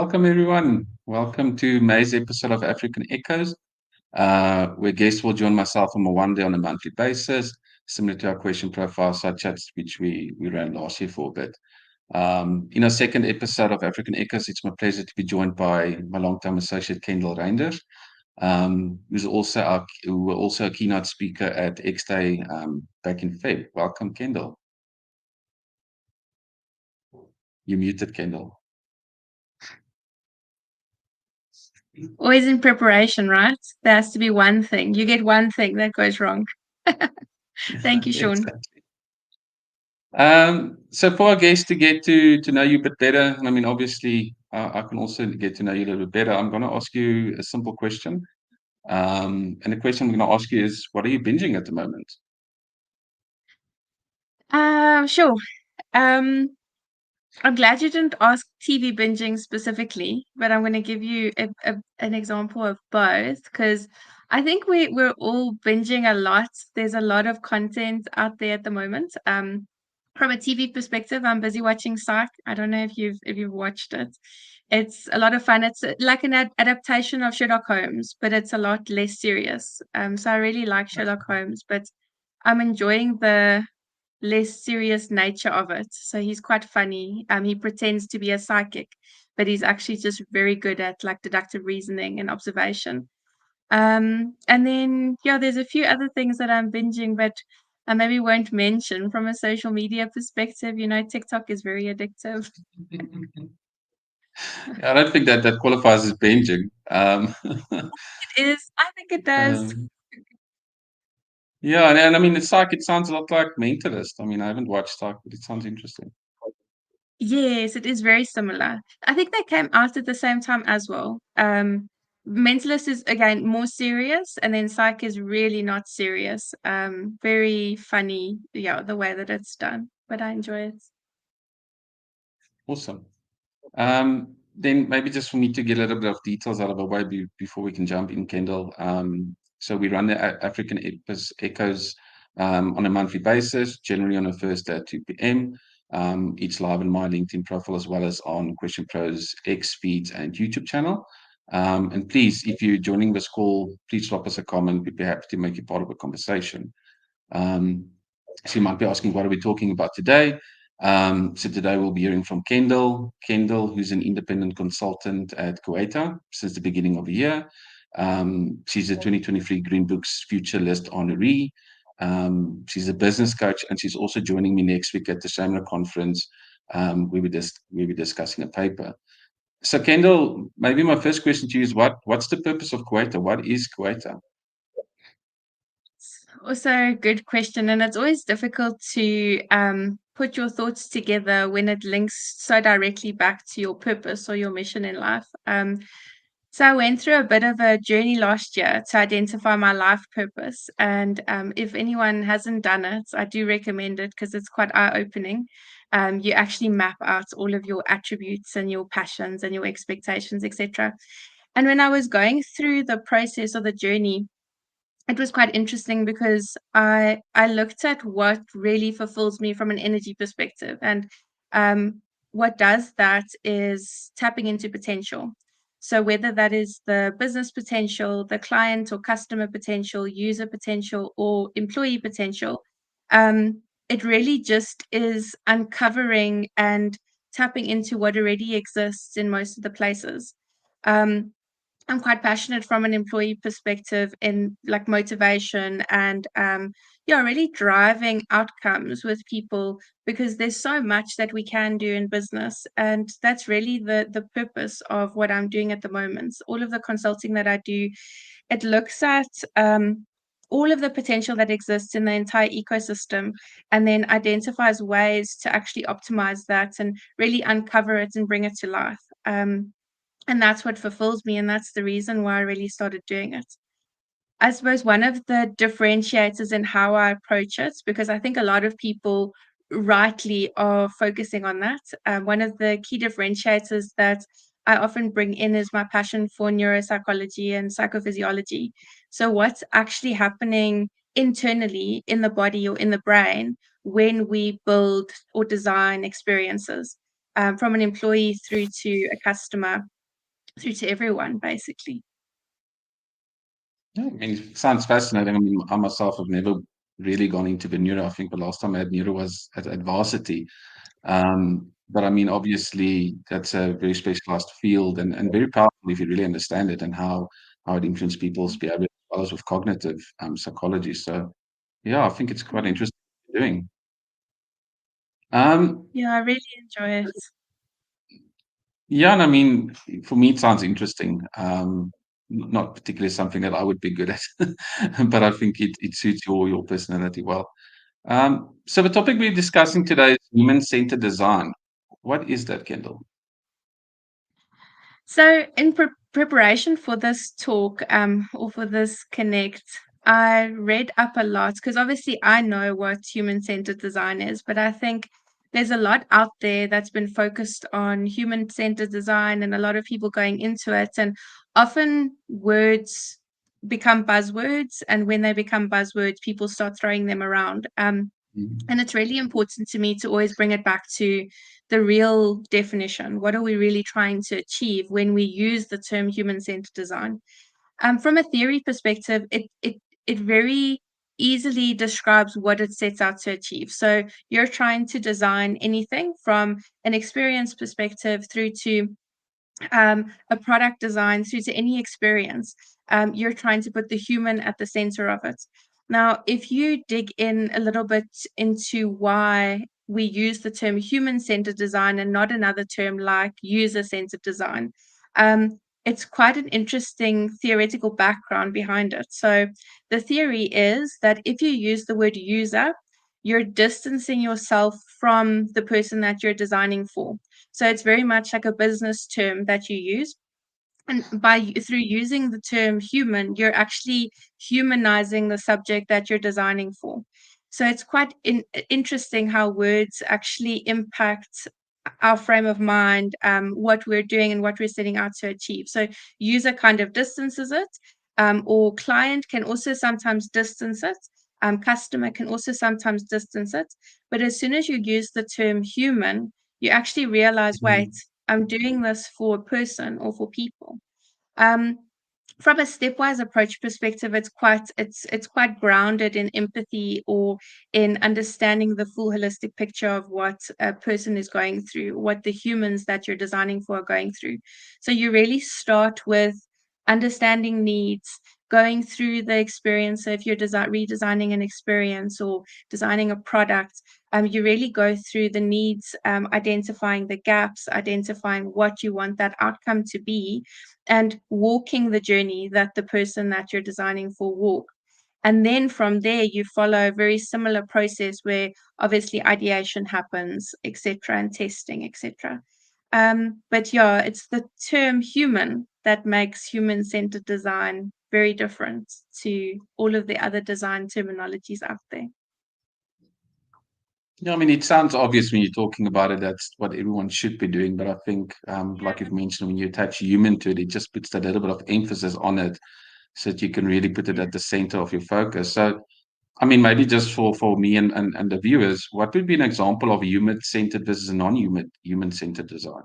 Welcome, everyone. Welcome to May's episode of African Echoes, where guests will join myself on a one day on a monthly basis, similar to our question profile side chats, which we ran last year for a bit. In our second episode of African Echoes, it's my pleasure to be joined by my long-time associate, Kendall Reinders, who were also a keynote speaker at X Day back in Feb. Welcome, Kendall. You muted, Kendall. Always in preparation, right? There has to be one thing. You get one thing that goes wrong. Thank you, Sean. Exactly. So for our guests to get to know you a bit better, and I mean, obviously, I can also get to know you a little bit better. I'm going to ask you a simple question. And the question I'm going to ask you is, what are you binging at the moment? Sure. I'm glad you didn't ask TV binging specifically, but I'm going to give you an example of both because I think we're all binging a lot. There's a lot of content out there at the moment. From a TV perspective, I'm busy watching Psych. I don't know if you've watched it. It's a lot of fun. It's like an adaptation of Sherlock Holmes, but it's a lot less serious. So I really like Sherlock Holmes, but I'm enjoying the less serious nature of it. So he's quite funny. He pretends to be a psychic, but he's actually just very good at like deductive reasoning and observation. And then yeah, there's a few other things that I'm binging, but I maybe won't mention from a social media perspective. You know, TikTok is very addictive. I don't think that qualifies as binging. It is. I think it does. Yeah, and I mean, it's like, it sounds a lot like Mentalist. I mean, I haven't watched Psych, but it sounds interesting. Yes, it is very similar. I think they came out at the same time as well. Mentalist is again more serious, and then Psych is really not serious. Very funny, yeah, the way that it's done, but I enjoy it. Awesome. Then maybe just for me to get a little bit of details out of the way before we can jump in, Kendall. So we run the African Echoes on a monthly basis, generally on a Thursday at 2 p.m. It's live on my LinkedIn profile as well as on Question Pro's X feeds and YouTube channel. And please, if you're joining this call, please drop us a comment. We'd be happy to make you part of a conversation. So you might be asking, what are we talking about today? So today we'll be hearing from Kendall. Kendall, who's an independent consultant at Kuwaita since the beginning of the year. She's a 2023 Green Book's Future List honoree. She's a business coach, and she's also joining me next week at the Shamra conference, where we'll be discussing a paper. So Kendall, maybe my first question to you is, what's the purpose of Kuwaita? What is Kuwaita? Also a good question, and it's always difficult to put your thoughts together when it links so directly back to your purpose or your mission in life. So I went through a bit of a journey last year to identify my life purpose, and if anyone hasn't done it, I do recommend it because it's quite eye-opening. You actually map out all of your attributes and your passions and your expectations, etc. And when I was going through the process of the journey, it was quite interesting because I looked at what really fulfills me from an energy perspective, and what does that is tapping into potential. So whether that is the business potential, the client or customer potential, user potential, or employee potential, it really just is uncovering and tapping into what already exists in most of the places. Um, I'm quite passionate from an employee perspective in like motivation and yeah, really driving outcomes with people because there's so much that we can do in business, and that's really the purpose of what I'm doing at the moment. All of the consulting that I do, it looks at all of the potential that exists in the entire ecosystem and then identifies ways to actually optimize that and really uncover it and bring it to life. And that's what fulfills me, and that's the reason why I really started doing it. I suppose one of the differentiators in how I approach it, because I think a lot of people rightly are focusing on that. One of the key differentiators that I often bring in is my passion for neuropsychology and psychophysiology. So, what's actually happening internally in the body or in the brain when we build or design experiences, from an employee through to a customer. through to everyone, basically. Yeah, I mean, it sounds fascinating. I mean, I myself have never really gone into the neuro. I think the last time I had neuro was at varsity. But I mean, obviously, that's a very specialized field and very powerful if you really understand it and how it influences people's behavior as well as with cognitive psychology. So, yeah, I think it's quite Mm. interesting what you're doing. Um, Yeah, I really enjoy it. yeah, and I mean, for me, it sounds interesting. Not particularly something that I would be good at, but I think it suits your personality well. So the topic we're discussing today is human-centered design. What is that, Kendall? So, in preparation for this talk, or for this connect, I read up a lot because obviously I know what human-centered design is, but I think there's a lot out there that's been focused on human-centered design and a lot of people going into it, and often words become buzzwords, and when they become buzzwords, people start throwing them around. Mhm. And it's really important to me to always bring it back to the real definition. What are we really trying to achieve when we use the term human centered design? From a theory perspective, it very easily describes what it sets out to achieve. So you're trying to design anything from an experience perspective through to a product design through to any experience, you're trying to put the human at the center of it. Now, if you dig in a little bit into why we use the term human centered design and not another term like user centered design, it's quite an interesting theoretical background behind it. So, the theory is that if you use the word user, you're distancing yourself from the person that you're designing for. So it's very much like a business term that you use. And through using the term human, you're actually humanizing the subject that you're designing for. So it's quite interesting how words actually impact our frame of mind, what we're doing and what we're setting out to achieve. So user kind of distances it, or client can also sometimes distance it. Customer can also sometimes distance it. But as soon as you use the term human, you actually realize, wait, Mhm. I'm doing this for a person or for people. Um, from a stepwise approach perspective, it's quite grounded in empathy or in understanding the full holistic picture of what a person is going through, what the humans that you're designing for are going through. So you really start with understanding needs, going through the experience. So if you're redesigning an experience or designing a product, you really go through the needs, identifying the gaps, identifying what you want that outcome to be, and walking the journey that the person that you're designing for walk. And then from there, you follow a very similar process where obviously ideation happens, etc., and testing, etc. But yeah, it's the term human that makes human centered design very different to all of the other design terminologies out there. Yeah, I mean, it sounds obvious when you're talking about it. That's what everyone should be doing. But I think, like you've mentioned, when you attach human to it, it just puts that little bit of emphasis on it so that you can really put it Yeah. at the center of your focus. So, I mean, maybe just for me and the viewers, what would be an example of a human-centered versus a human-centered design?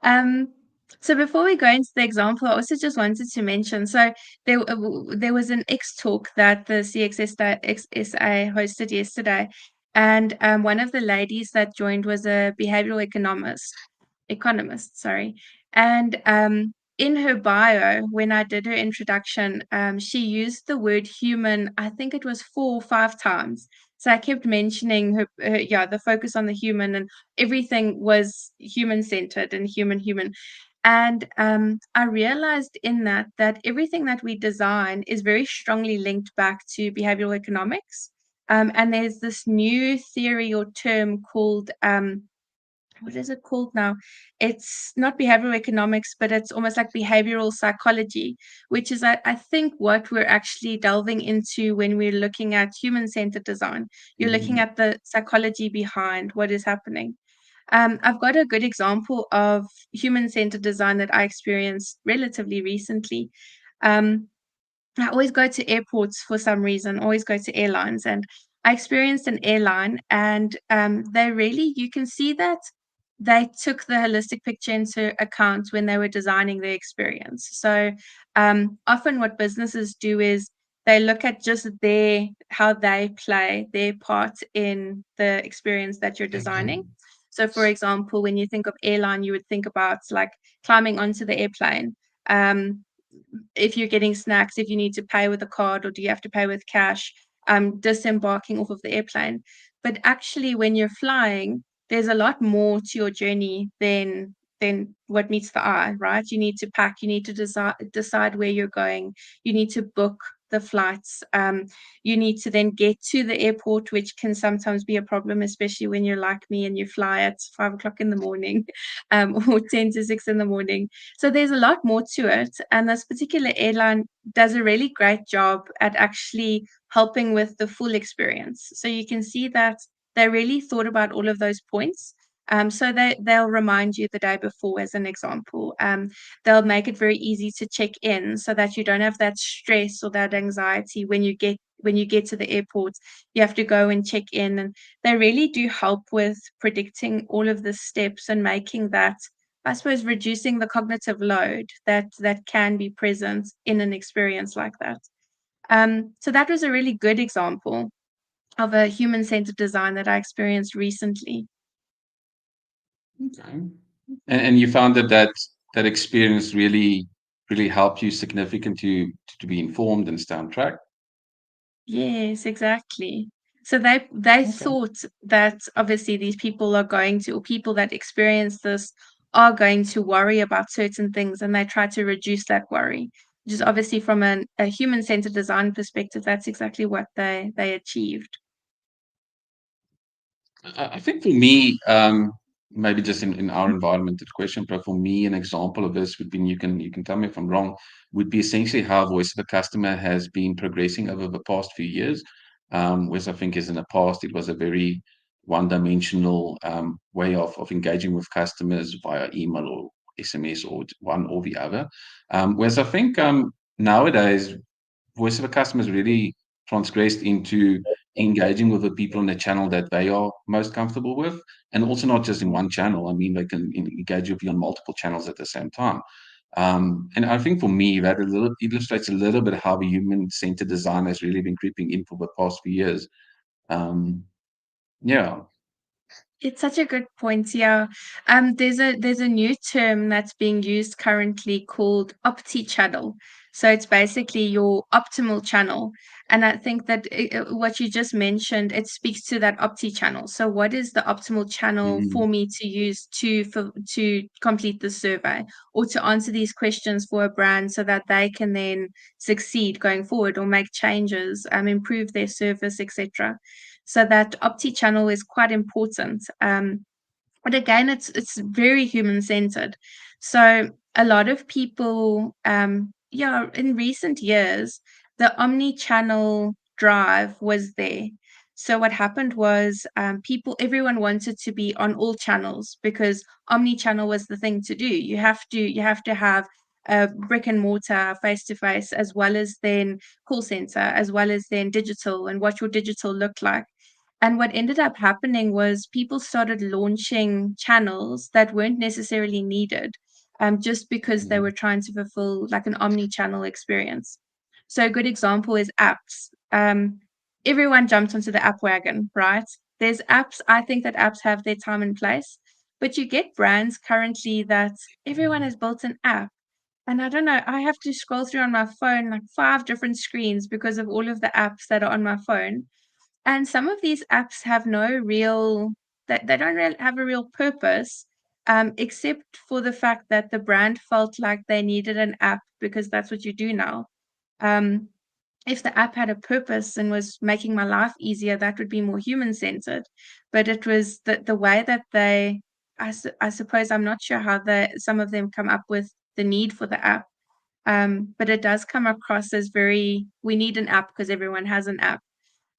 Um, so before we go into the example, I also just wanted to mention, so there was an X talk that the CXSA hosted yesterday, and one of the ladies that joined was a behavioral economist, sorry. And in her bio, when I did her introduction, she used the word human, I think it was 4 or 5 times. So I kept mentioning yeah, the focus on the human, and everything was human centered and human. And I realized in that everything that we design is very strongly linked back to behavioral economics. And there's this new theory or term called what is it called now? It's not behavioral economics, but it's almost like behavioral psychology, which is, I think, what we're actually delving into when we're looking at human centered design. You're looking Mhm. at the psychology behind what is happening. I've got a good example of human centered design that I experienced relatively recently. Um, I always go to airports for some reason, always go to airlines. And I experienced an airline, and they really, you can see that they took the holistic picture into account when they were designing the experience. So often what businesses do is they look at just how they play their part in the experience that you're designing. So for example, when you think of airline, you would think about like climbing onto the airplane. Um, if you're getting snacks, if you need to pay with a card or do you have to pay with cash, disembarking off of the airplane. But actually, when you're flying, there's a lot more to your journey than what meets the eye, right? You need to pack, you need to decide where you're going, you need to book the flights. You need to then get to the airport, which can sometimes be a problem, especially when you're like me and you fly at 5 o'clock in the morning, or 10 to 6 in the morning. So there's a lot more to it. And this particular airline does a really great job at actually helping with the full experience. So you can see that they really thought about all of those points. So they'll remind you the day before, as an example. They'll make it very easy to check in so that you don't have that stress or that anxiety when you get to the airport. You have to go and check in, and they really do help with predicting all of the steps and making that, I suppose, reducing the cognitive load that can be present in an experience like that. So that was a really good example of a human-centered design that I experienced recently. Okay. And you found that experience really helped you significantly to be informed and stay on track? Yes, exactly. So they Okay. thought that obviously these people are going to, or people that experience this are going to worry about certain things, and they try to reduce that worry. Which is obviously from a human-centered design perspective, that's exactly what they achieved. I think for me, maybe just in our environment, the question, but for me, an example of this would be, and you can tell me if I'm wrong, would be essentially how voice of the customer has been progressing over the past few years. Whereas I think is in the past, it was a very one-dimensional way of engaging with customers via email or SMS or one or the other. Whereas I think nowadays voice of a customer is really transgressed into engaging with the people on the channel that they are most comfortable with, and also not just in one channel. I mean, they can engage with you on multiple channels at the same time. And I think for me, that a little illustrates a little bit how the human-centered design has really been creeping in for the past few years. Um, yeah. It's such a good point. Yeah. There's a new term that's being used currently called opti-channel. So it's basically your optimal channel. And I think that what you just mentioned, it speaks to that opti-channel. So what is the optimal channel Mm, for me to use to complete the survey or to answer these questions for a brand so that they can then succeed going forward or make changes, improve their service, etc. So that opti channel is quite important. But again, it's very human centered. So a lot of people, yeah, in recent years, the omni-channel drive was there. So what happened was, everyone wanted to be on all channels because omni-channel was the thing to do. You have to have a brick and mortar face to face, as well as then call center, as well as then digital, and what your digital looked like. And what ended up happening was people started launching channels that weren't necessarily needed, just because they mm, were trying to fulfill like an omni-channel experience. So a good example is apps. Everyone jumped onto the app wagon, right? There's apps. I think that apps have their time and place, but you get brands currently that everyone has built an app. And I don't know, I have to scroll through on my phone like 5 different screens because of all of the apps that are on my phone. And some of these apps have no real that they don't really have a real purpose, except for the fact that the brand felt like they needed an app because that's what you do now. Um, if the app had a purpose and was making my life easier, that would be more human centered. But it was the way that I suppose I'm not sure how some of them come up with the need for the app. But it does come across as very, we need an app because everyone has an app.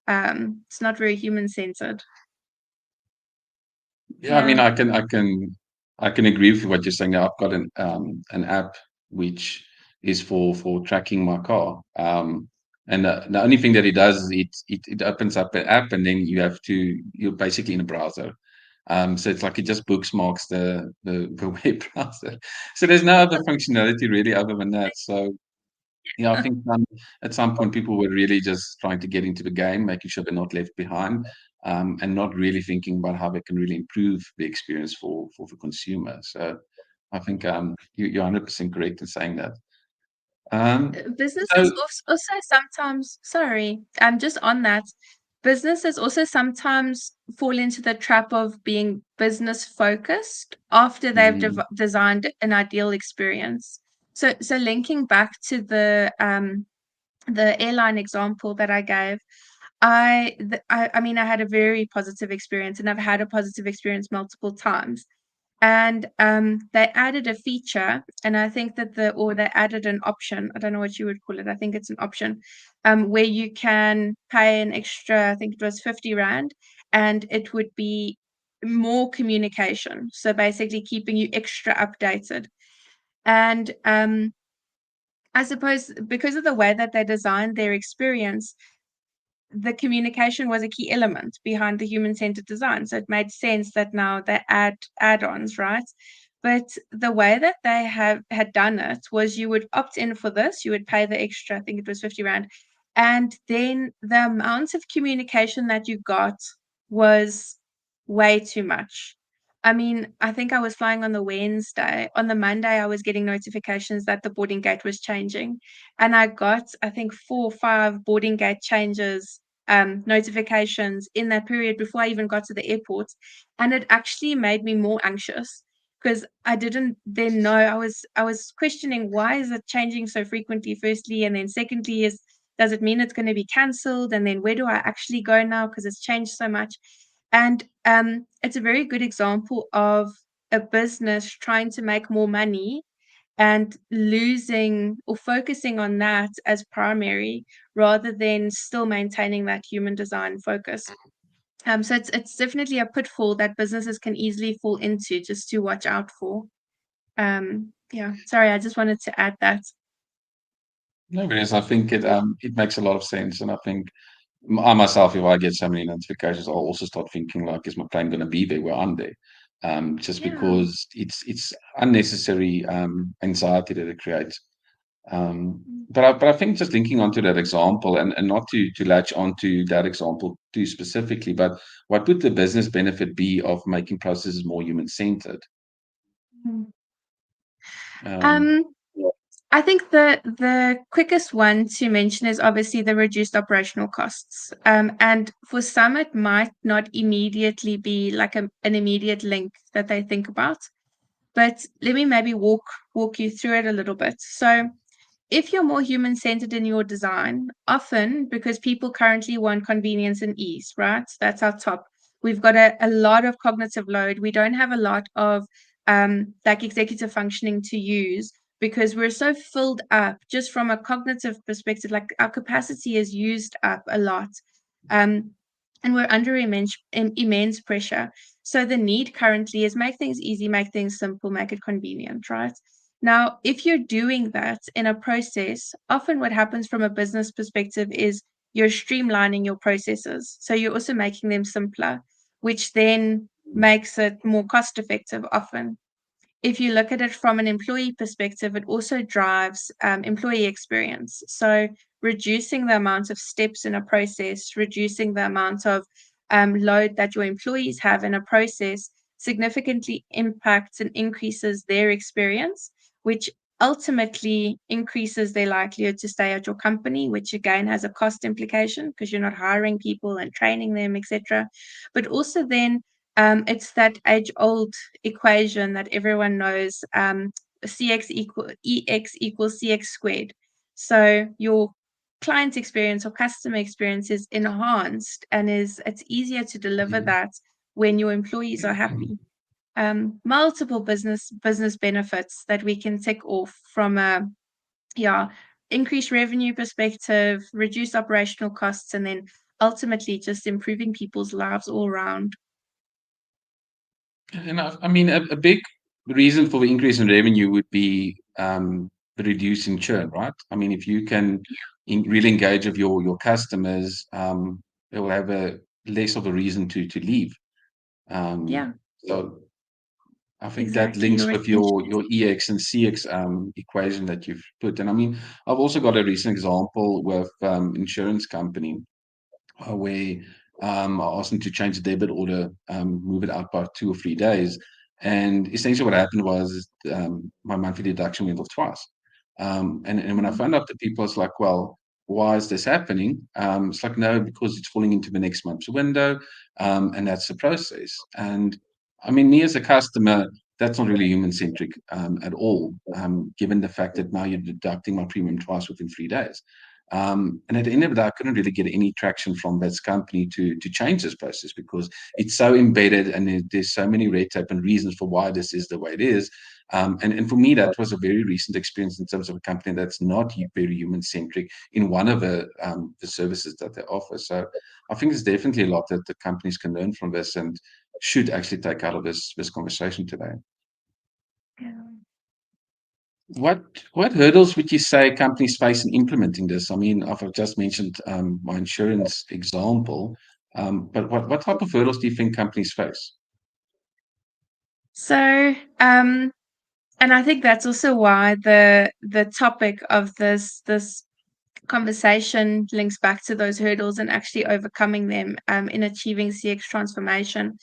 It's not very human centered. yeah, I mean, Yeah. I can agree with what you're saying. I've got an app which is for tracking my car. And the only thing that it does is it opens up an app, and then you're basically in a browser. So it's like it just bookmarks the web browser. So there's no other functionality really other than that. So yeah, I think at some point people were really just trying to get into the game, making sure they're not left behind, and not really thinking about how they can really improve the experience for the consumer. So I think you're 100% correct in saying that. Businesses So also sometimes, sorry, just on that, businesses also sometimes fall into the trap of being business focused after they've mm, designed an ideal experience. So linking back to the airline example that I gave, I mean, I had a very positive experience, and I've had a positive experience multiple times. And they added a feature, and I think that they added an option. I don't know what you would call it. I think it's an option, where you can pay an extra, I think it was 50 Rand, and it would be more communication. So basically keeping you extra updated. And I suppose because of the way that they designed their experience, the communication was a key element behind the human-centered design. So it made sense that now they add add-ons, right? But the way that they had done it was you would opt in for this, you would pay the extra, I think it was 50 Rand, and then the amount of communication that you got was way too much. I mean, I think I was flying on the Wednesday. On the Monday, I was getting notifications that the boarding gate was changing. And I got, I think, 4 or 5 boarding gate changes notifications in that period before I even got to the airport. And it actually made me more anxious because I didn't then know. I was questioning, why is it changing so frequently, firstly, and then secondly, does it mean it's going to be cancelled? And then where do I actually go now because it's changed so much? And it's a very good example of a business trying to make more money and losing or focusing on that as primary rather than still maintaining that human design focus. So it's definitely a pitfall that businesses can easily fall into, just to watch out for. Yeah, sorry, I just wanted to add that. no, because I think it makes a lot of sense, and I think I myself, if I get so many notifications, I'll also start thinking like, is my plane going to be there where I'm there? Just Yeah. because it's unnecessary anxiety that it creates. But I think just linking onto that example and not to latch onto that example too specifically, but what would the business benefit be of making processes more human centered? Mm. Um, Um, I think the quickest one to mention is obviously the reduced operational costs. And for some, it might not immediately be like an immediate link that they think about. But let me maybe walk you through it a little bit. So if you're more human-centered in your design, often because people currently want convenience and ease, right? That's our top. We've got a lot of cognitive load. We don't have a lot of like executive functioning to use because we're so filled up just from a cognitive perspective, like our capacity is used up a lot. Um, and we're under immense pressure. So the need currently is make things easy, make things simple, make it convenient, right? Now, if you're doing that in a process, often what happens from a business perspective is you're streamlining your processes. So you're also making them simpler, which then makes it more cost effective often. If you look at it from an employee perspective, it also drives employee experience. So reducing the amount of steps in a process, reducing the amount of load that your employees have in a process significantly impacts and increases their experience, which ultimately increases their likelihood to stay at your company, which again has a cost implication because you're not hiring people and training them, etc. But also then it's that age-old equation that everyone knows, EX equals CX squared. So your client experience or customer experience is enhanced and it's easier to deliver mhm. that when your employees are happy. Multiple business benefits that we can tick off from a yeah increased revenue perspective, reduce operational costs, and then ultimately just improving people's lives all around. And I mean, a big reason for the increase in revenue would be reducing churn, right? I mean, if you can really engage with your customers, they will have a less of a reason to leave. Yeah, So I think that exactly. links Your with retention. your EX and CX equation that you've put. And I mean, I've also got a recent example with insurance company where I asked them to change the debit order, move it out by 2 or 3 days. And essentially what happened was my monthly deduction went off twice. And when I Mm. found out that people, it's like, well, why is this happening? It's like, no, because it's falling into the next month's window. And that's the process. And I mean, me as a customer, that's not really human centric at all, given the fact that now you're deducting my premium twice within 3 days. And at the end of the day, I couldn't really get any traction from this company to change this process because it's so embedded and there's so many red tape and reasons for why this is the way it is. And for me, that was a very recent experience in terms of a company that's not very human centric in one of the services that they offer. So I think there's definitely a lot that the companies can learn from this and should actually take out of this conversation today. Yeah. What what hurdles would you say companies face in implementing this? I mean, I've just mentioned my insurance example, but what type of hurdles do you think companies face? So, and I think that's also why the topic of this conversation links back to those hurdles and actually overcoming them in achieving CX transformation.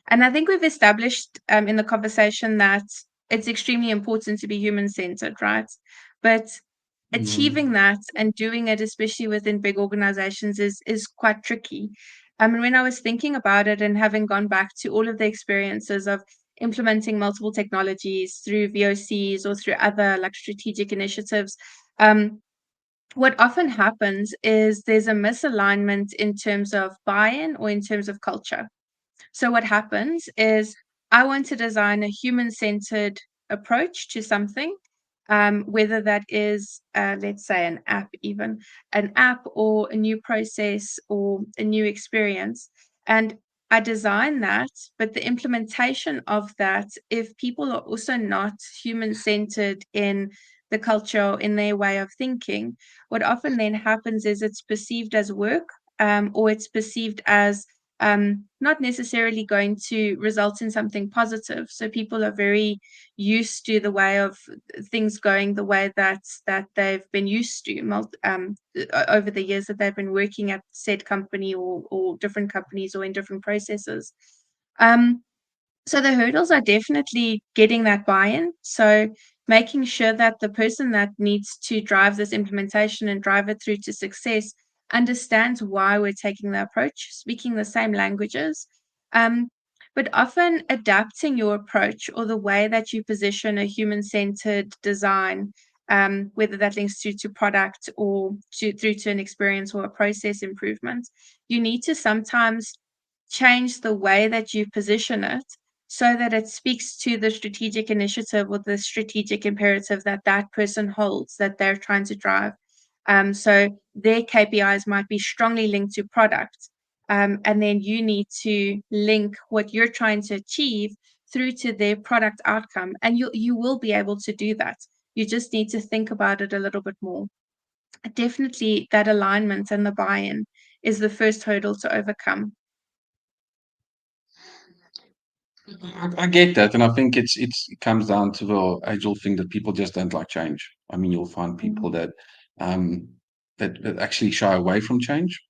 And I think we've established in the conversation that it's extremely important to be human centered, right? But Mm, achieving that and doing it, especially within big organizations, is quite tricky. And when I was thinking about it and having gone back to all of the experiences of implementing multiple technologies through VOCs or through other like strategic initiatives, um, what often happens is there's a misalignment in terms of buy-in or in terms of culture. So what happens is I want to design a human-centered approach to something, whether that is, let's say, an app or a new process or a new experience. And I design that, but the implementation of that, if people are also not human-centered in the culture, or in their way of thinking, what often then happens is it's perceived as work, or it's perceived as not necessarily going to result in something positive. So people are very used to the way of things going the way that they've been used to over the years that they've been working at said company or different companies or in different processes. Um, so the hurdles are definitely getting that buy-in. So making sure that the person that needs to drive this implementation and drive it through to success understands why we're taking the approach, speaking the same languages, um, but often adapting your approach or the way that you position a human-centered design, whether that links to product or through to an experience or a process improvement. You need to sometimes change the way that you position it so that it speaks to the strategic initiative or the strategic imperative that that person holds that they're trying to drive. So their KPIs might be strongly linked to product. And then you need to link what you're trying to achieve through to their product outcome. And you will be able to do that. You just need to think about it a little bit more. Definitely that alignment and the buy-in is the first hurdle to overcome. I get that, and I think it comes down to the age-old thing that people just don't like change. I mean, you'll find people Mm, um, that actually shy away from change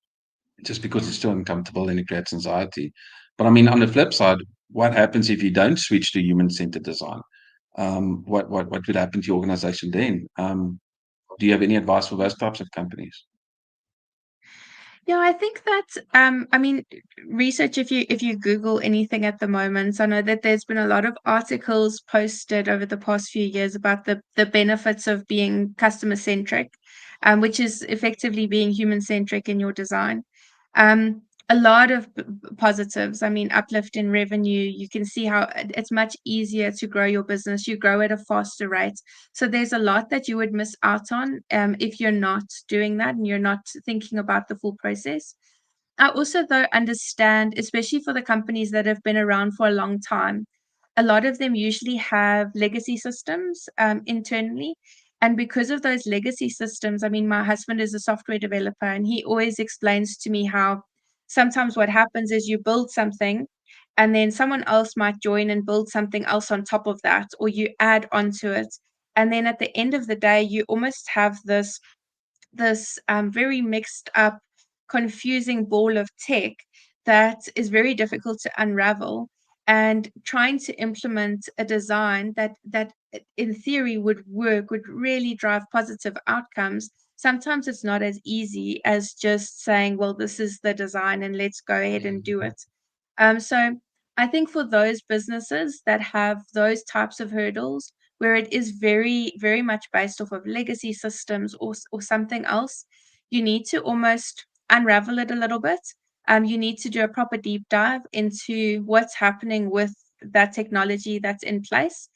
just because yeah. it's too uncomfortable and it creates anxiety. But I mean, on the flip side, what happens if you don't switch to human-centered design? What would happen to your organization then? Do you have any advice for those types of companies? Yeah, I think that I mean research if you Google anything at the moment, I know that there's been a lot of articles posted over the past few years about the benefits of being customer centric, which is effectively being human centric in your design. A lot of positives. I mean, uplift in revenue. You can see how it's much easier to grow your business. You grow at a faster rate. So there's a lot that you would miss out on if you're not doing that and you're not thinking about the full process. I also, though, understand, especially for the companies that have been around for a long time, a lot of them usually have legacy systems internally. And because of those legacy systems, I mean, my husband is a software developer and he always explains to me how sometimes what happens is you build something and then someone else might join and build something else on top of that, or you add onto it. And then at the end of the day, you almost have this very mixed up, confusing ball of tech that is very difficult to unravel. And trying to implement a design that in theory would work, would really drive positive outcomes. Sometimes it's not as easy as just saying, well, this is the design and let's go ahead and do it. So I think for those businesses that have those types of hurdles, where it is very, very much based off of legacy systems or something else, you need to almost unravel it a little bit. You need to do a proper deep dive into what's happening with that technology that's in place.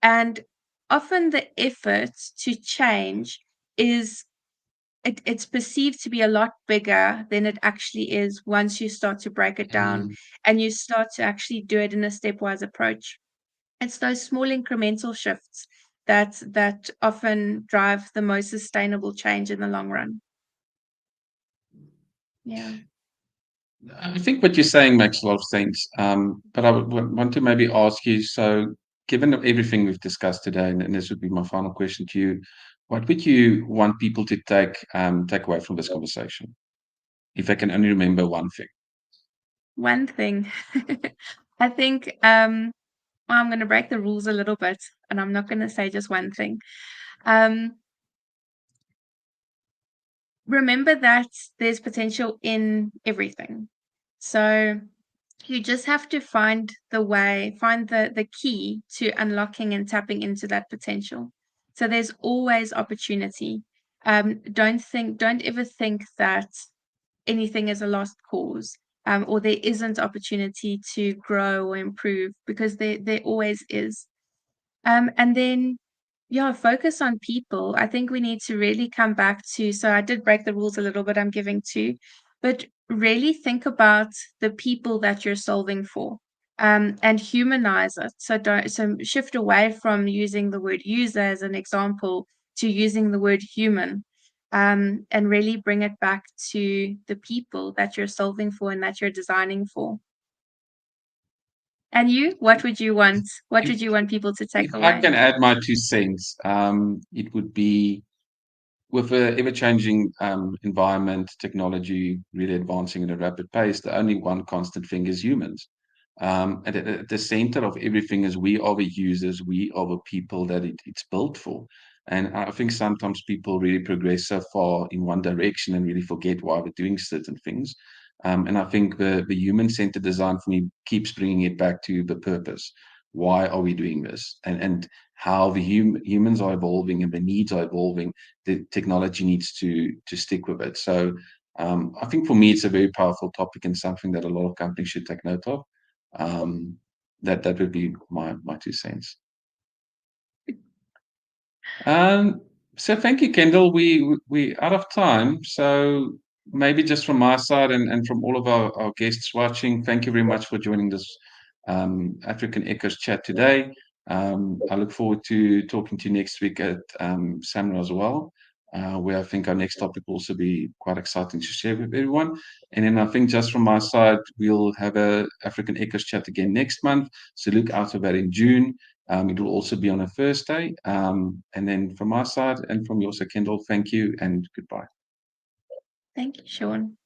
And often the effort to change is it's perceived to be a lot bigger than it actually is once you start to break it down Mm. and you start to actually do it in a stepwise approach. It's those small incremental shifts that often drive the most sustainable change in the long run. Yeah. I think what you're saying makes a lot of sense. But I would want to maybe ask you, so given everything we've discussed today, and this would be my final question to you, what would you want people to take away from this conversation? If I can only remember one thing. One thing. I think well, I'm gonna break the rules a little bit, and I'm not gonna say just one thing. Um, Remember that there's potential in everything. So you just have to find the way, find the key to unlocking and tapping into that potential. So there's always opportunity. Don't ever think that anything is a lost cause, or there isn't opportunity to grow or improve, because there always is. And then, yeah, focus on people. I think we need to really come back to, so I did break the rules a little bit, I'm giving two, but really think about the people that you're solving for, and humanize it. So shift away from using the word user as an example to using the word human, and really bring it back to the people that you're solving for and that you're designing for. And you, what would you want? What would you want people to take If I away? can add my 2 cents, it would be, with the ever-changing environment, technology really advancing at a rapid pace, the only one constant thing is humans. And at the center of everything is we are the users, we are the people that it's built for. And I think sometimes people really progress so far in one direction and really forget why we're doing certain things. And I think the human-centered design for me keeps bringing it back to the purpose. Why are we doing this? And how the humans are evolving and the needs are evolving, the technology needs to stick with it. So I think for me, it's a very powerful topic and something that a lot of companies should take note of. Um, that would be my 2 cents. Um, so thank you, Kendall. We out of time. So maybe just from my side and from all of our guests watching, thank you very much for joining this African Echoes chat today. I look forward to talking to you next week at Samra as well, where I think our next topic will also be quite exciting to share with everyone. And then I think just from my side, we'll have a African Echoes chat again next month. So look out for that in June. It will also be on a Thursday. And then from my side and from yours, Kendall, thank you and goodbye. Thank you, Sean.